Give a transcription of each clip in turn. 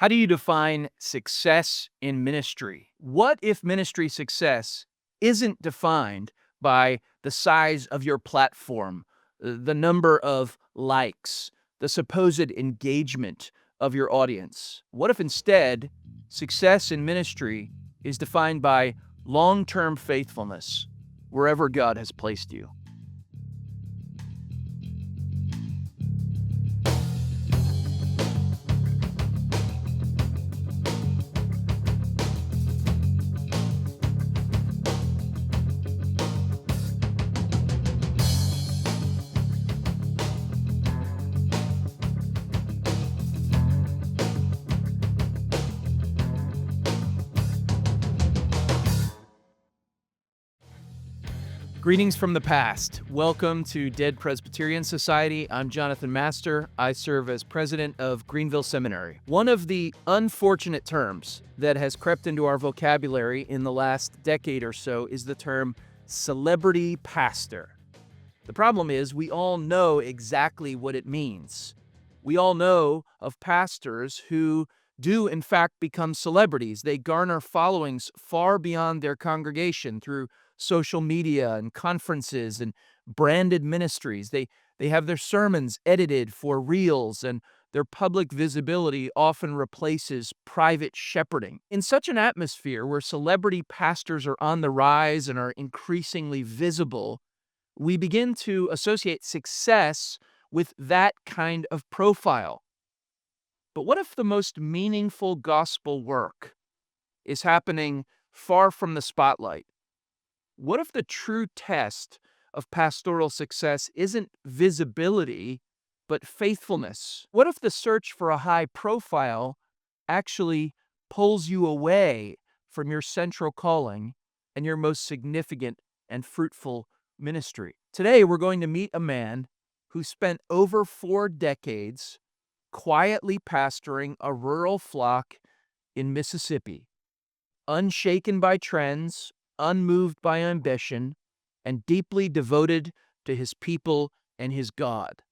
How do you define success in ministry? What if ministry success isn't defined by the size of your platform, the number of likes, the supposed engagement of your audience? What if instead success in ministry is defined by long-term faithfulness wherever God has placed you? Greetings from the past. Welcome to Dead Presbyterian Society. I'm Jonathan Master. I serve as president of Greenville Seminary. One of the unfortunate terms that has crept into our vocabulary in the last decade or so is the term celebrity pastor. The problem is we all know exactly what it means. We all know of pastors who do in fact become celebrities. They garner followings far beyond their congregation through social media and conferences and branded ministries. They have their sermons edited for reels, and their public visibility often replaces private shepherding. In such an atmosphere where celebrity pastors are on the rise and are increasingly visible, we begin to associate success with that kind of profile. But what if the most meaningful gospel work is happening far from the spotlight? What if the true test of pastoral success isn't visibility, but faithfulness? What if the search for a high profile actually pulls you away from your central calling and your most significant and fruitful ministry? Today, we're going to meet a man who spent over 4 decades quietly pastoring a rural flock in Mississippi, unshaken by trends, unmoved by ambition, and deeply devoted to his people and his God.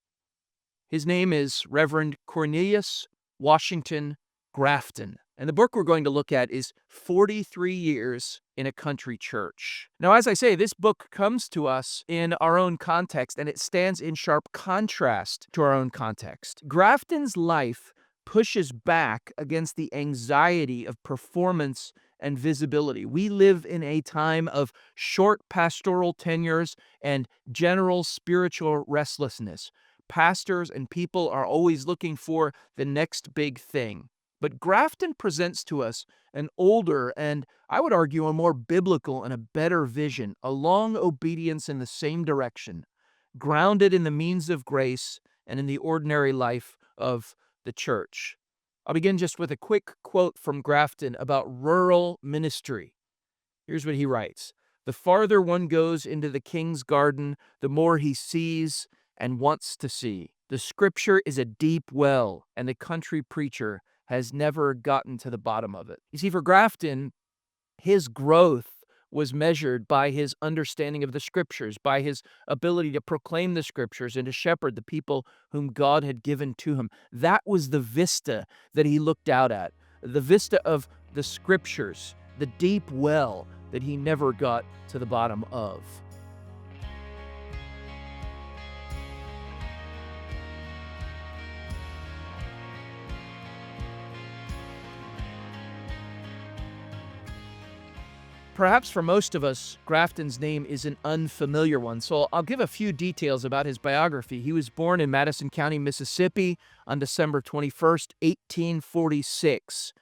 His name is Reverend Cornelius Washington Grafton, and the book we're going to look at is 43 Years in a Country Church. Now, as I say, this book comes to us in our own context, and it stands in sharp contrast to our own context. Grafton's life pushes back against the anxiety of performance and visibility. We live in a time of short pastoral tenures and general spiritual restlessness. Pastors and people are always looking for the next big thing. But Grafton presents to us an older and, I would argue, a more biblical and a better vision, a long obedience in the same direction, grounded in the means of grace and in the ordinary life of the church. I'll begin just with a quick quote from Grafton about rural ministry. Here's what he writes: "The farther one goes into the king's garden, the more he sees and wants to see. The scripture is a deep well, and the country preacher has never gotten to the bottom of it." You see, for Grafton, his growth was measured by his understanding of the scriptures, by his ability to proclaim the scriptures and to shepherd the people whom God had given to him. That was the vista that he looked out at, the vista of the scriptures, the deep well that he never got to the bottom of. Perhaps for most of us, Grafton's name is an unfamiliar one, so I'll give a few details about his biography. He was born in Madison County, Mississippi on December 21st, 1846.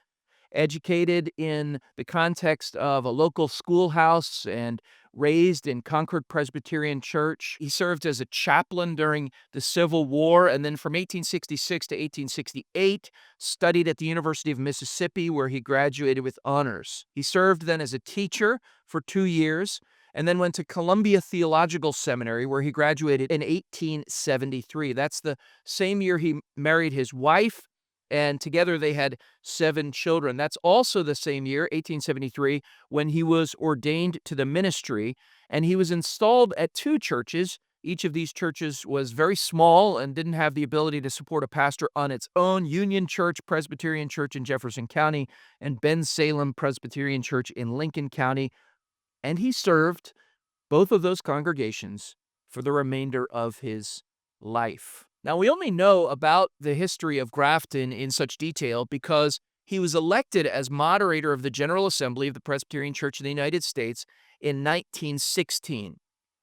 Educated in the context of a local schoolhouse and raised in Concord Presbyterian Church. He served as a chaplain during the Civil War, and then from 1866 to 1868, studied at the University of Mississippi, where he graduated with honors. He served then as a teacher for 2 years, and then went to Columbia Theological Seminary, where he graduated in 1873. That's the same year he married his wife, and together they had 7 children. That's also the same year, 1873, when he was ordained to the ministry, and he was installed at 2 churches Each of these churches was very small and didn't have the ability to support a pastor on its own. Union Church, Presbyterian Church in Jefferson County, and Ben Salem Presbyterian Church in Lincoln County. And he served both of those congregations for the remainder of his life. Now, we only know about the history of Grafton in such detail because he was elected as moderator of the General Assembly of the Presbyterian Church in the United States in 1916.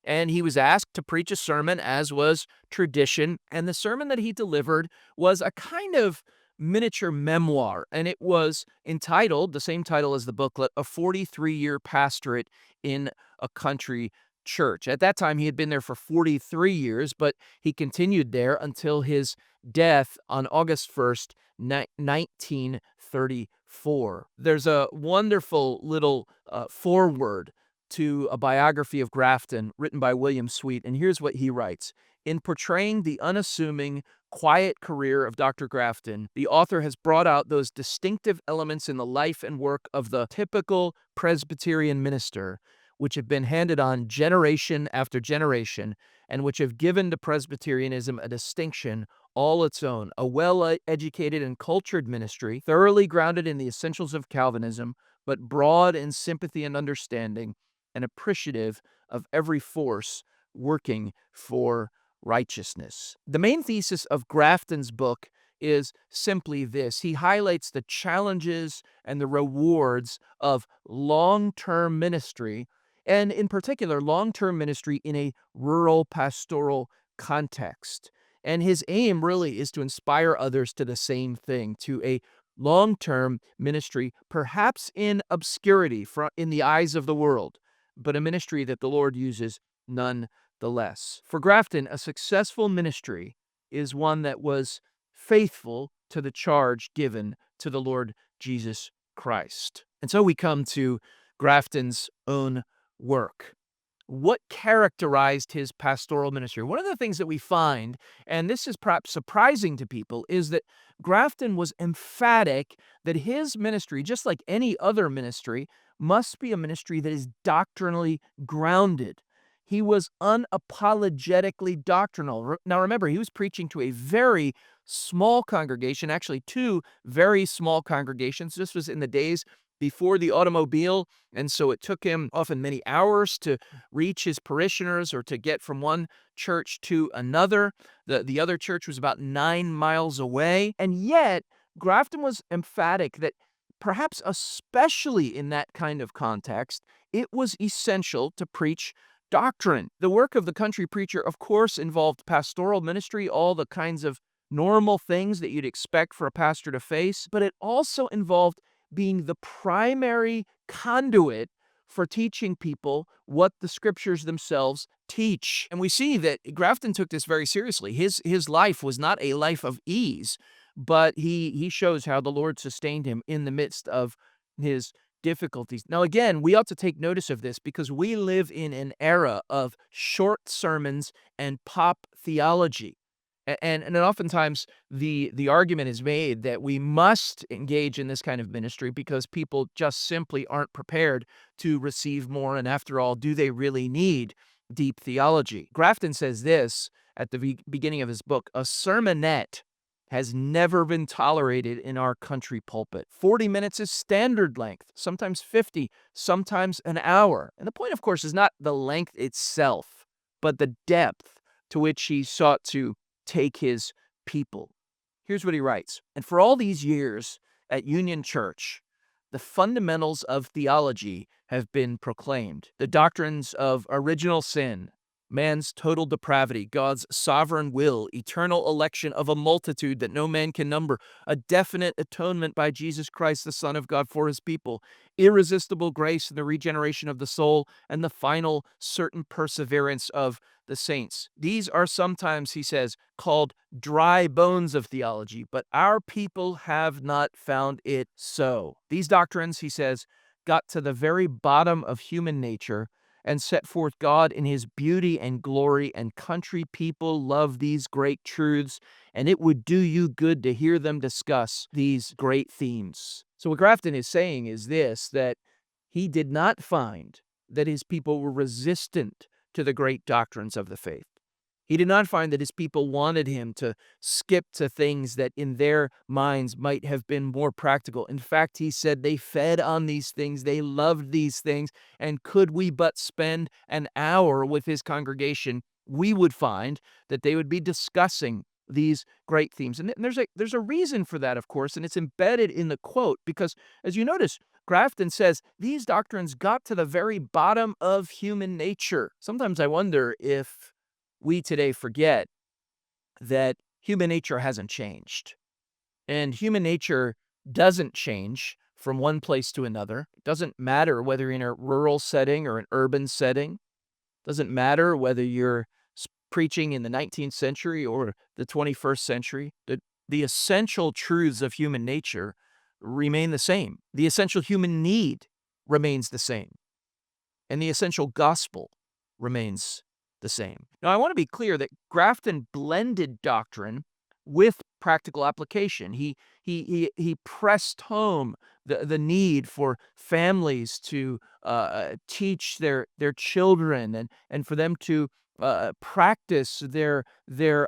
And he was asked to preach a sermon, as was tradition. And the sermon that he delivered was a kind of miniature memoir, and it was entitled, the same title as the booklet, A 43-Year Pastorate in a Country Church. At that time, he had been there for 43 years, but he continued there until his death on August 1st, 1934. There's a wonderful little foreword to a biography of Grafton written by William Sweet, and here's what he writes. In portraying the unassuming, quiet career of Dr. Grafton, the author has brought out those distinctive elements in the life and work of the typical Presbyterian minister, which have been handed on generation after generation, and which have given to Presbyterianism a distinction all its own, a well-educated and cultured ministry, thoroughly grounded in the essentials of Calvinism, but broad in sympathy and understanding, and appreciative of every force working for righteousness. The main thesis of Grafton's book is simply this. He highlights the challenges and the rewards of long-term ministry, and in particular, long-term ministry in a rural pastoral context. And his aim really is to inspire others to the same thing, to a long-term ministry, perhaps in obscurity in the eyes of the world, but a ministry that the Lord uses nonetheless. For Grafton, a successful ministry is one that was faithful to the charge given to the Lord Jesus Christ. And so we come to Grafton's own work. What characterized his pastoral ministry? One of the things that we find, and this is perhaps surprising to people, is that Grafton was emphatic that his ministry, just like any other ministry, must be a ministry that is doctrinally grounded. He was unapologetically doctrinal. Now remember, he was preaching to a very small congregation, actually two very small congregations. This was in the days before the automobile, and so it took him often many hours to reach his parishioners or to get from one church to another. The other church was about 9 miles away, and yet Grafton was emphatic that perhaps especially in that kind of context, it was essential to preach doctrine. The work of the country preacher, of course, involved pastoral ministry, all the kinds of normal things that you'd expect for a pastor to face, but it also involved being the primary conduit for teaching people what the scriptures themselves teach. And we see that Grafton took this very seriously. His life was not a life of ease, but he shows how the Lord sustained him in the midst of his difficulties. Now, again, we ought to take notice of this because we live in an era of short sermons and pop theology. And oftentimes the argument is made that we must engage in this kind of ministry because people just simply aren't prepared to receive more. And after all, do they really need deep theology? Grafton says this at the beginning of his book: a sermonette has never been tolerated in our country pulpit. 40 minutes is standard length, sometimes 50, sometimes an hour. And the point, of course, is not the length itself, but the depth to which he sought to take his people. Here's what he writes. And for all these years at Union Church, the fundamentals of theology have been proclaimed. The doctrines of original sin, man's total depravity, God's sovereign will, eternal election of a multitude that no man can number, a definite atonement by Jesus Christ, the Son of God, for his people, irresistible grace in the regeneration of the soul, and the final certain perseverance of the saints. These are sometimes, he says, called dry bones of theology, but our people have not found it so. These doctrines, he says, got to the very bottom of human nature and set forth God in his beauty and glory, and country people love these great truths, and it would do you good to hear them discuss these great themes. So what Grafton is saying is this, that he did not find that his people were resistant to the great doctrines of the faith. He did not find that his people wanted him to skip to things that in their minds might have been more practical. In fact, he said they fed on these things, they loved these things, and could we but spend an hour with his congregation, we would find that they would be discussing these great themes. And there's a reason for that, of course, and it's embedded in the quote because, as you notice, Grafton says these doctrines got to the very bottom of human nature. Sometimes I wonder if we today forget that human nature hasn't changed. And human nature doesn't change from one place to another. It doesn't matter whether you're in a rural setting or an urban setting. It doesn't matter whether you're preaching in the 19th century or the 21st century. The essential truths of human nature remain the same. The essential human need remains the same. And the essential gospel remains the same. Now, I want to be clear that Grafton blended doctrine with practical application. He pressed home the need for families to teach their children and for them to practice their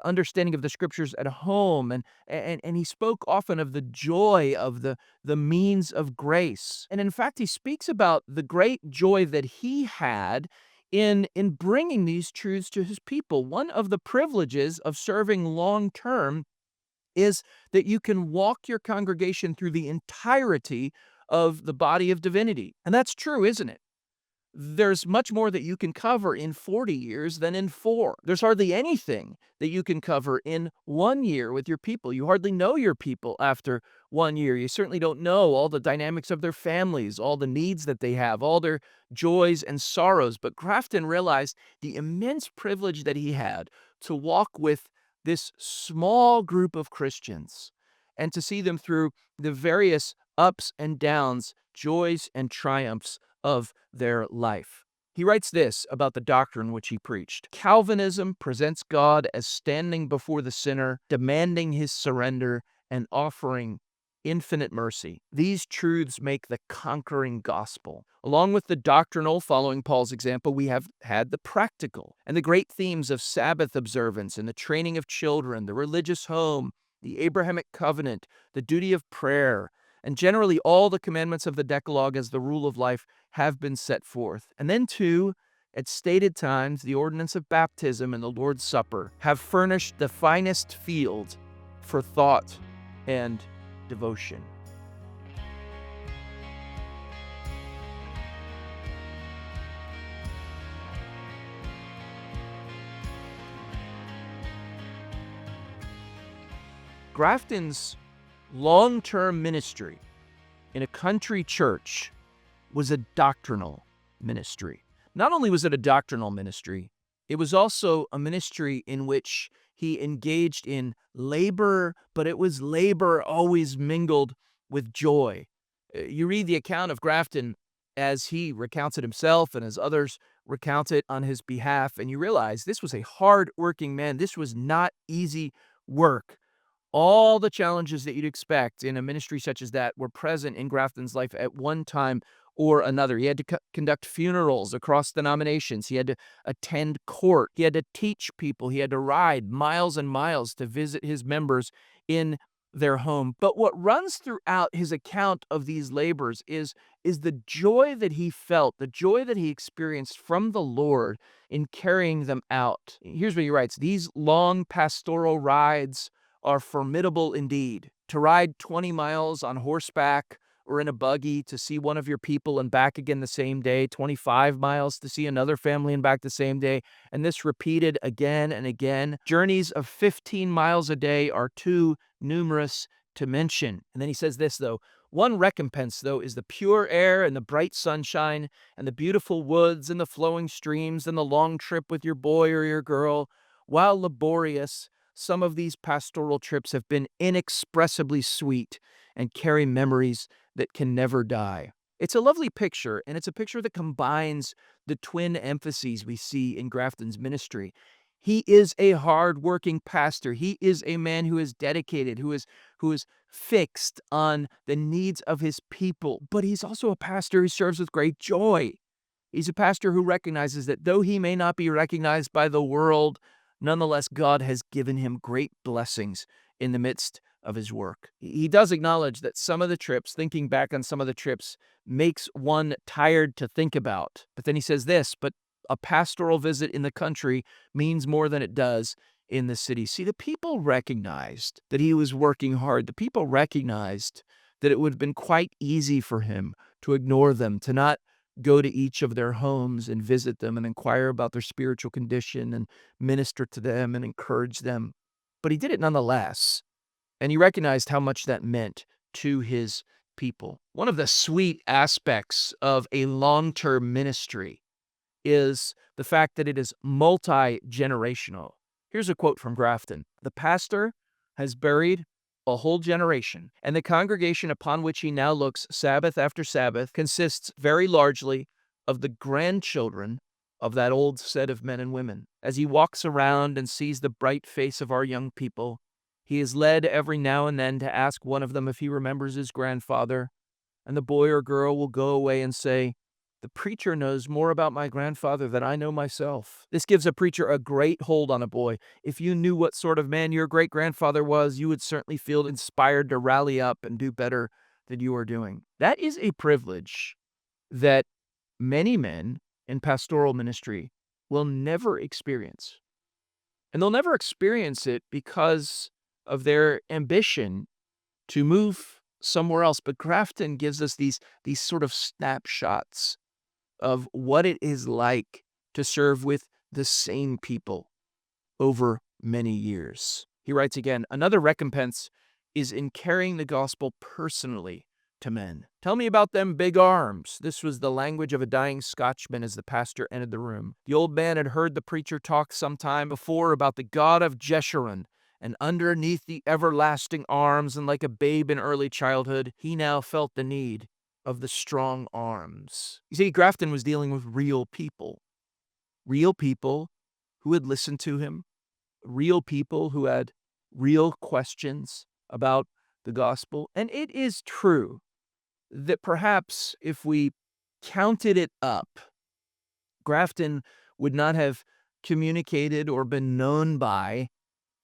understanding of the scriptures at home, and he spoke often of the joy of the means of grace. And in fact, he speaks about the great joy that he had in bringing these truths to his people. One of the privileges of serving long term is that you can walk your congregation through the entirety of the body of divinity. And that's true, isn't it? There's much more that you can cover in 40 years than in 4. There's hardly anything that you can cover in 1 year with your people. You hardly know your people after 1 year. You certainly don't know all the dynamics of their families, all the needs that they have, all their joys and sorrows. But Grafton realized the immense privilege that he had to walk with this small group of Christians and to see them through the various ups and downs, joys and triumphs of their life. He writes this about the doctrine which he preached. Calvinism presents God as standing before the sinner, demanding his surrender and offering infinite mercy. These truths make the conquering gospel. Along with the doctrinal, following Paul's example, we have had the practical and the great themes of Sabbath observance and the training of children, the religious home, the Abrahamic covenant, the duty of prayer, and generally all the commandments of the Decalogue as the rule of life have been set forth. And then too, at stated times, the ordinance of baptism and the Lord's Supper have furnished the finest field for thought and devotion. Grafton's long-term ministry in a country church was a doctrinal ministry. Not only was it a doctrinal ministry, it was also a ministry in which he engaged in labor, but it was labor always mingled with joy. You read the account of Grafton as he recounts it himself and as others recount it on his behalf, and you realize this was a hard-working man. This was not easy work. All the challenges that you'd expect in a ministry such as that were present in Grafton's life at one time or another. He had to conduct funerals across denominations. He had to attend court. He had to teach people. He had to ride miles and miles to visit his members in their home. But what runs throughout his account of these labors is the joy that he felt, the joy that he experienced from the Lord in carrying them out. Here's what he writes. These long pastoral rides are formidable indeed. To ride 20 miles on horseback or in a buggy to see one of your people and back again the same day, 25 miles to see another family and back the same day, and this repeated again and again. Journeys of 15 miles a day are too numerous to mention. And then he says this, though. One recompense, though, is the pure air and the bright sunshine and the beautiful woods and the flowing streams and the long trip with your boy or your girl. While laborious, some of these pastoral trips have been inexpressibly sweet and carry memories that can never die. It's a lovely picture, and it's a picture that combines the twin emphases we see in Grafton's ministry. He is a hard-working pastor. He is a man who is dedicated, who is fixed on the needs of his people. But he's also a pastor who serves with great joy. He's a pastor who recognizes that though he may not be recognized by the world, Nonetheless, God has given him great blessings in the midst of his work. He does acknowledge that some of the trips, thinking back on some of the trips, makes one tired to think about. But then he says this, but a pastoral visit in the country means more than it does in the city. See, the people recognized that he was working hard. The people recognized that it would have been quite easy for him to ignore them, to not go to each of their homes and visit them and inquire about their spiritual condition and minister to them and encourage them. But he did it nonetheless. And he recognized how much that meant to his people. One of the sweet aspects of a long-term ministry is the fact that it is multi-generational. Here's a quote from Grafton. The pastor has buried a whole generation, and the congregation upon which he now looks Sabbath after Sabbath consists very largely of the grandchildren of that old set of men and women. As he walks around and sees the bright face of our young people, he is led every now and then to ask one of them if he remembers his grandfather, and the boy or girl will go away and say, "The preacher knows more about my grandfather than I know myself." This gives a preacher a great hold on a boy. If you knew what sort of man your great-grandfather was, you would certainly feel inspired to rally up and do better than you are doing. That is a privilege that many men in pastoral ministry will never experience. And they'll never experience it because of their ambition to move somewhere else. But Grafton gives us these sort of snapshots of what it is like to serve with the same people over many years. He writes again, another recompense is in carrying the gospel personally to men. Tell me about them big arms. This was the language of a dying Scotchman as the pastor entered the room. The old man had heard the preacher talk some time before about the God of Jeshurun, and underneath the everlasting arms, and like a babe in early childhood, he now felt the need of the strong arms. You see, Grafton was dealing with real people who had listened to him, real people who had real questions about the gospel. And it is true that perhaps if we counted it up, Grafton would not have communicated or been known by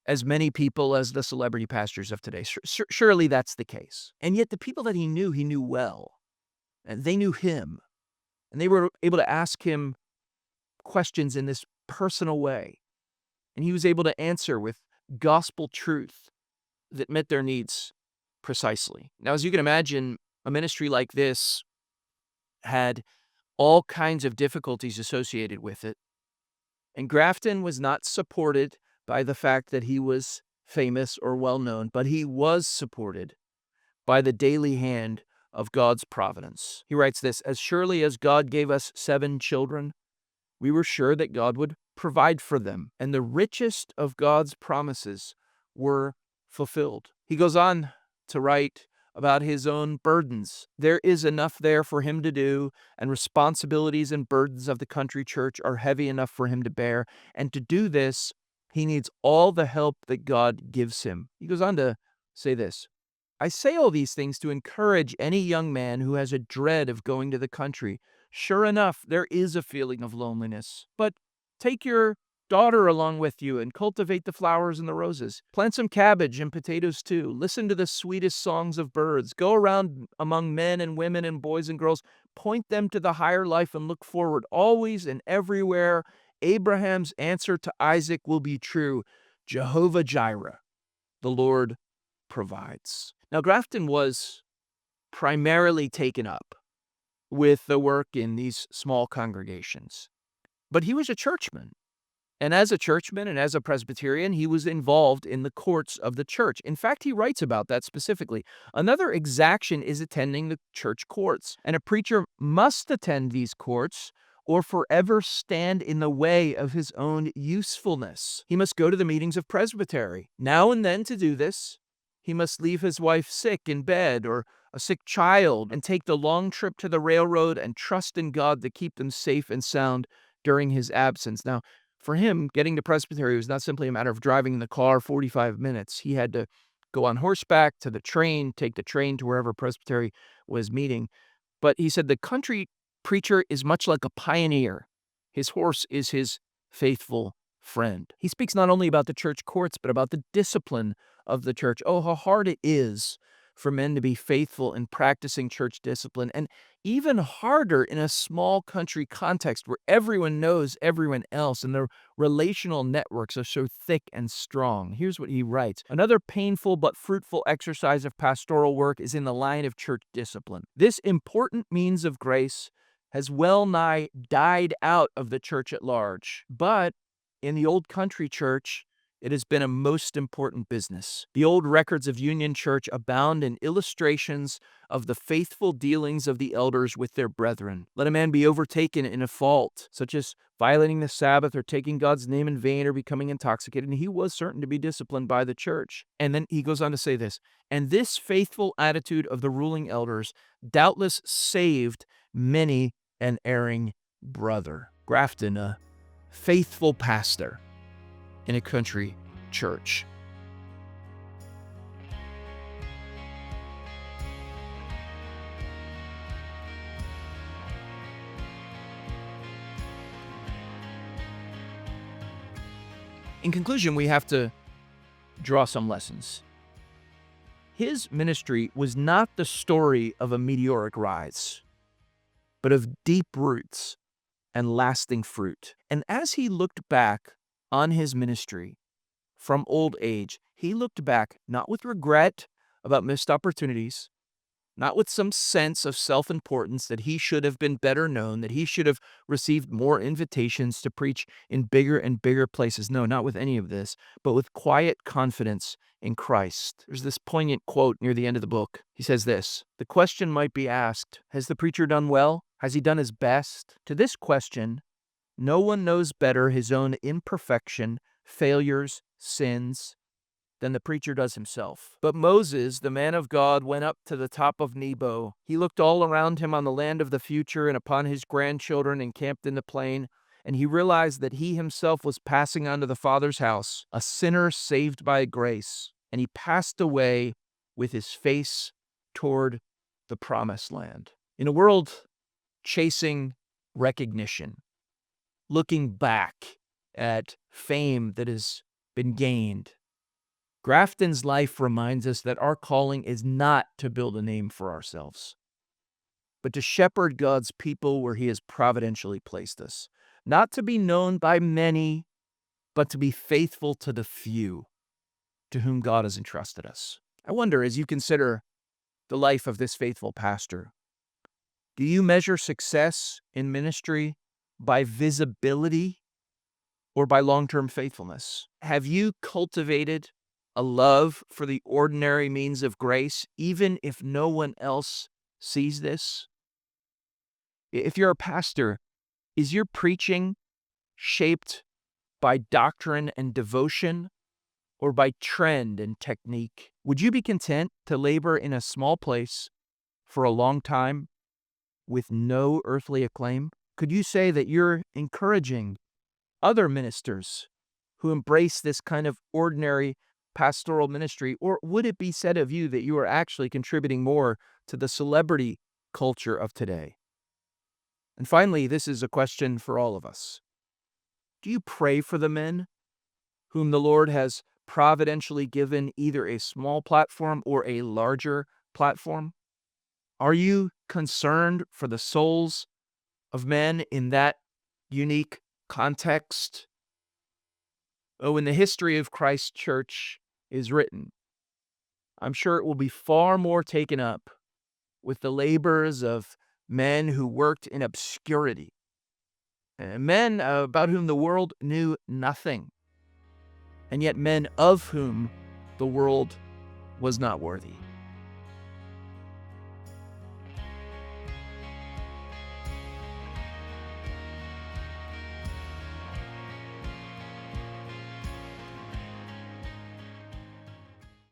as many people as the celebrity pastors of today. Surely that's the case. And yet the people that he knew well. And they knew him. And they were able to ask him questions in this personal way. And he was able to answer with gospel truth that met their needs precisely. Now, as you can imagine, a ministry like this had all kinds of difficulties associated with it. And Grafton was not supported by the fact that he was famous or well-known, but he was supported by the daily hand of God's providence. He writes this, as surely as God gave us 7 children, we were sure that God would provide for them, and the richest of God's promises were fulfilled. He goes on to write about his own burdens. There is enough there for him to do, and responsibilities and burdens of the country church are heavy enough for him to bear, and to do this, he needs all the help that God gives him. He goes on to say this, I say all these things to encourage any young man who has a dread of going to the country. Sure enough, there is a feeling of loneliness. But take your daughter along with you and cultivate the flowers and the roses. Plant some cabbage and potatoes too. Listen to the sweetest songs of birds. Go around among men and women and boys and girls. Point them to the higher life and look forward. Always and everywhere, Abraham's answer to Isaac will be true. Jehovah Jireh, the Lord provides. Now, Grafton was primarily taken up with the work in these small congregations, but he was a churchman. And as a churchman and as a Presbyterian, he was involved in the courts of the church. In fact, he writes about that specifically. Another exaction is attending the church courts, and a preacher must attend these courts or forever stand in the way of his own usefulness. He must go to the meetings of presbytery. Now and then to do this, he must leave his wife sick in bed or a sick child and take the long trip to the railroad and trust in God to keep them safe and sound during his absence. Now, for him, getting to presbytery was not simply a matter of driving in the car 45 minutes. He had to go on horseback to the train, take the train to wherever presbytery was meeting. But he said the country preacher is much like a pioneer. His horse is his faithful friend. He speaks not only about the church courts, but about the discipline of the church. Oh, how hard it is for men to be faithful in practicing church discipline, and even harder in a small country context where everyone knows everyone else and the relational networks are so thick and strong. Here's what he writes. Another painful but fruitful exercise of pastoral work is in the line of church discipline. This important means of grace has well nigh died out of the church at large, but in the old country church, it has been a most important business. The old records of Union Church abound in illustrations of the faithful dealings of the elders with their brethren. Let a man be overtaken in a fault, such as violating the Sabbath or taking God's name in vain or becoming intoxicated, and he was certain to be disciplined by the church. And then he goes on to say this, and this faithful attitude of the ruling elders doubtless saved many an erring brother. Grafton, a faithful pastor in a country church. In conclusion, we have to draw some lessons. His ministry was not the story of a meteoric rise, but of deep roots and lasting fruit. And as he looked back on his ministry from old age, he looked back not with regret about missed opportunities, not with some sense of self-importance that he should have been better known, that he should have received more invitations to preach in bigger and bigger places. No, not with any of this, but with quiet confidence in Christ. There's this poignant quote near the end of the book. He says this, "The question might be asked, has the preacher done well? Has he done his best?" To this question, no one knows better his own imperfection, failures, sins, than the preacher does himself. But Moses, the man of God, went up to the top of Nebo. He looked all around him on the land of the future and upon his grandchildren encamped in the plain, and he realized that he himself was passing on to the Father's house, a sinner saved by grace, and he passed away with his face toward the promised land. In a world chasing recognition, looking back at fame that has been gained, Grafton's life reminds us that our calling is not to build a name for ourselves, but to shepherd God's people where he has providentially placed us, not to be known by many, but to be faithful to the few to whom God has entrusted us. I wonder, as you consider the life of this faithful pastor, do you measure success in ministry by visibility or by long-term faithfulness? Have you cultivated a love for the ordinary means of grace, even if no one else sees this? If you're a pastor, is your preaching shaped by doctrine and devotion or by trend and technique? Would you be content to labor in a small place for a long time with no earthly acclaim? Could you say that you're encouraging other ministers who embrace this kind of ordinary pastoral ministry? Or would it be said of you that you are actually contributing more to the celebrity culture of today? And finally, this is a question for all of us. Do you pray for the men whom the Lord has providentially given either a small platform or a larger platform? Are you concerned for the souls of men in that unique context? Oh, when the history of Christ's church is written, I'm sure it will be far more taken up with the labors of men who worked in obscurity, men about whom the world knew nothing, and yet men of whom the world was not worthy.